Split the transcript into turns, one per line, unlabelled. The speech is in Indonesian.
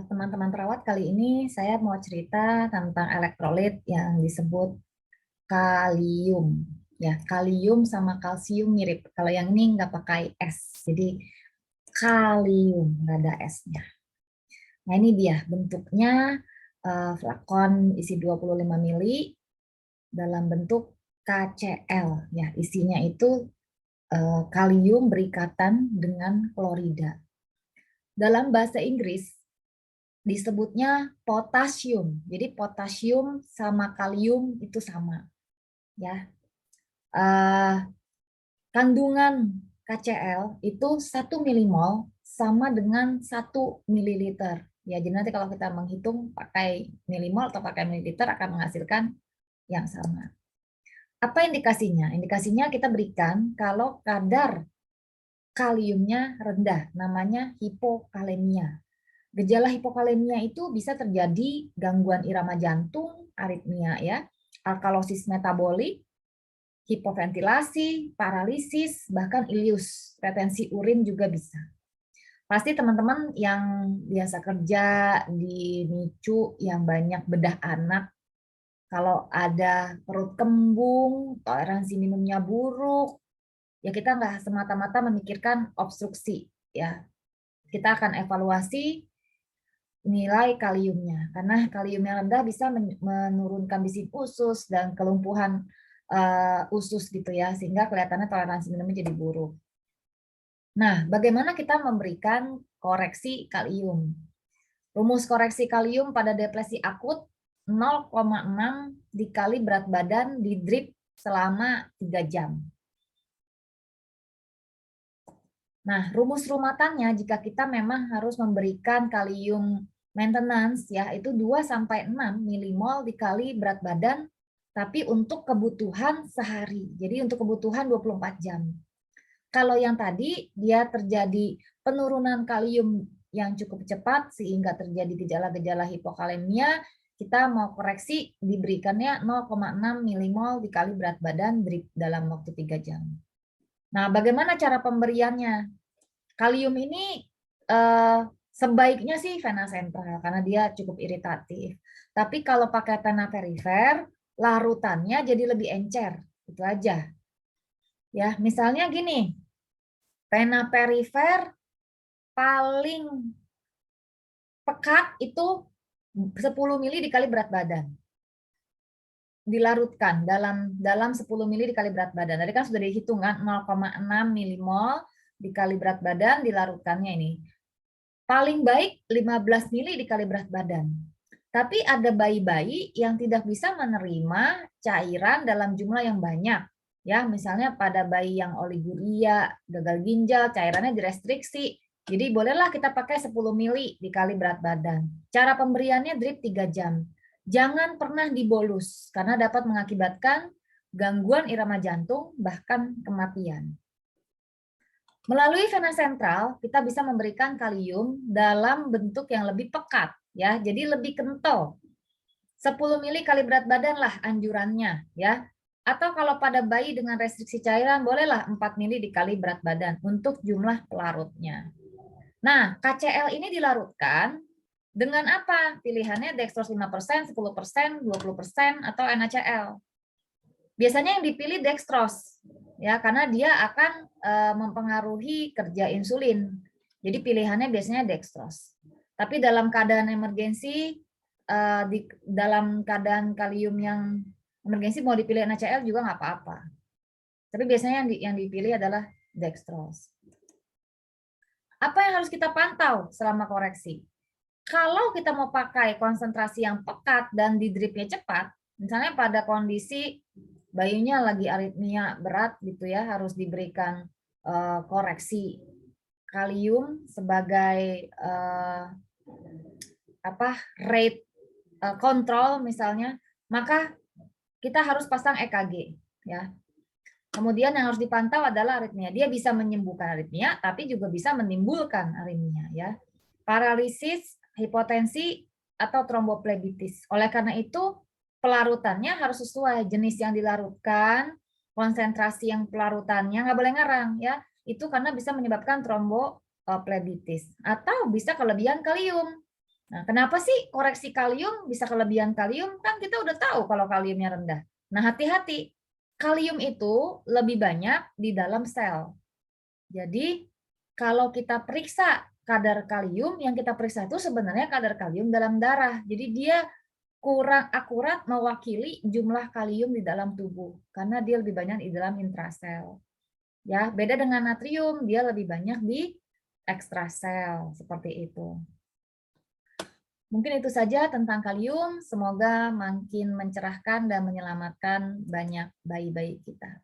Teman-teman perawat, kali ini saya mau cerita tentang elektrolit yang disebut kalium. Ya, kalium sama kalsium mirip. Kalau yang ini nggak pakai S, jadi kalium, nggak ada S-nya. Nah, ini dia bentuknya, flakon isi 25 mili dalam bentuk KCl. Ya, isinya itu kalium berikatan dengan klorida. Dalam bahasa Inggris disebutnya potasium. Jadi potasium sama kalium itu sama, ya. Kandungan KCl itu 1 milimol sama dengan 1 mililiter. Ya, jadi nanti kalau kita menghitung pakai milimol atau pakai mililiter akan menghasilkan yang sama. Apa indikasinya? Indikasinya kita berikan kalau kadar kaliumnya rendah, namanya hipokalemia. Gejala hipokalemia itu bisa terjadi gangguan irama jantung, aritmia ya, alkalosis metabolik, hipoventilasi, paralisis, bahkan ilius, retensi urin juga bisa. Pasti teman-teman yang biasa kerja di NICU yang banyak bedah anak, kalau ada perut kembung, toleransi minumnya buruk, ya kita nggak semata-mata memikirkan obstruksi ya. Kita akan evaluasi nilai kaliumnya, karena kalium yang rendah bisa menurunkan bisi usus dan kelumpuhan usus gitu ya, sehingga kelihatannya toleransi minumnya jadi buruk. Nah, bagaimana kita memberikan koreksi kalium? Rumus koreksi kalium pada depresi akut 0,6 dikali berat badan di drip selama 3 jam. Nah, rumus rumatannya jika kita memang harus memberikan kalium maintenance ya, itu 2-6 milimol dikali berat badan, tapi untuk kebutuhan sehari. Jadi untuk kebutuhan 24 jam. Kalau yang tadi dia terjadi penurunan kalium yang cukup cepat sehingga terjadi gejala-gejala hipokalemia, kita mau koreksi diberikannya 0,6 milimol dikali berat badan drip dalam waktu 3 jam. Nah, bagaimana cara pemberiannya? Kalium ini sebaiknya sih vena sentral karena dia cukup iritatif. Tapi kalau pakai vena perifer, larutannya jadi lebih encer. Itu aja. Ya, misalnya gini. Vena perifer paling pekat itu 10 mili dikali berat badan. Dilarutkan dalam 10 mili dikali berat badan. Tadi kan sudah dihitung kan 0,6 milimol dikali berat badan dilarutkannya ini. Paling baik 15 mili dikali berat badan. Tapi ada bayi-bayi yang tidak bisa menerima cairan dalam jumlah yang banyak. Ya, misalnya pada bayi yang oliguria, gagal ginjal, cairannya direstriksi. Jadi bolehlah kita pakai 10 mili dikali berat badan. Cara pemberiannya drip 3 jam. Jangan pernah dibolus karena dapat mengakibatkan gangguan irama jantung bahkan kematian. Melalui vena sentral, kita bisa memberikan kalium dalam bentuk yang lebih pekat, ya, jadi lebih kental. 10 mili kali berat badan lah anjurannya, ya. Atau kalau pada bayi dengan restriksi cairan, bolehlah 4 mili dikali berat badan untuk jumlah pelarutnya. Nah, KCl ini dilarutkan dengan apa? Pilihannya dextrose 5%, 10%, 20%, atau NaCl. Biasanya yang dipilih dextrose, ya, karena dia akan mempengaruhi kerja insulin. Jadi pilihannya biasanya dextrose. Tapi dalam keadaan emergensi, dalam keadaan kalium yang emergensi mau dipilih NaCl juga nggak apa-apa. Tapi biasanya yang dipilih adalah dextrose. Apa yang harus kita pantau selama koreksi? Kalau kita mau pakai konsentrasi yang pekat dan di dripnya cepat, misalnya pada kondisi bayinya lagi aritmia berat gitu ya, harus diberikan koreksi kalium sebagai rate kontrol misalnya, maka kita harus pasang EKG ya. Kemudian yang harus dipantau adalah aritmia. Dia bisa menyembuhkan aritmia, tapi juga bisa menimbulkan aritmia ya. Paralisis, hipotensi, atau tromboflebitis. Oleh karena itu, pelarutannya harus sesuai jenis yang dilarutkan, konsentrasi yang pelarutannya nggak boleh ngarang ya. Itu karena bisa menyebabkan tromboflebitis atau bisa kelebihan kalium. Nah, kenapa sih koreksi kalium bisa kelebihan kalium? Kan kita udah tahu kalau kaliumnya rendah. Nah, hati-hati. Kalium itu lebih banyak di dalam sel. Jadi, kalau kita periksa kadar kalium, yang kita periksa itu sebenarnya kadar kalium dalam darah. Jadi dia kurang akurat mewakili jumlah kalium di dalam tubuh karena dia lebih banyak di dalam intrasel. Ya, beda dengan natrium, dia lebih banyak di ekstrasel seperti itu. Mungkin itu saja tentang kalium. Semoga makin mencerahkan dan menyelamatkan banyak bayi-bayi kita.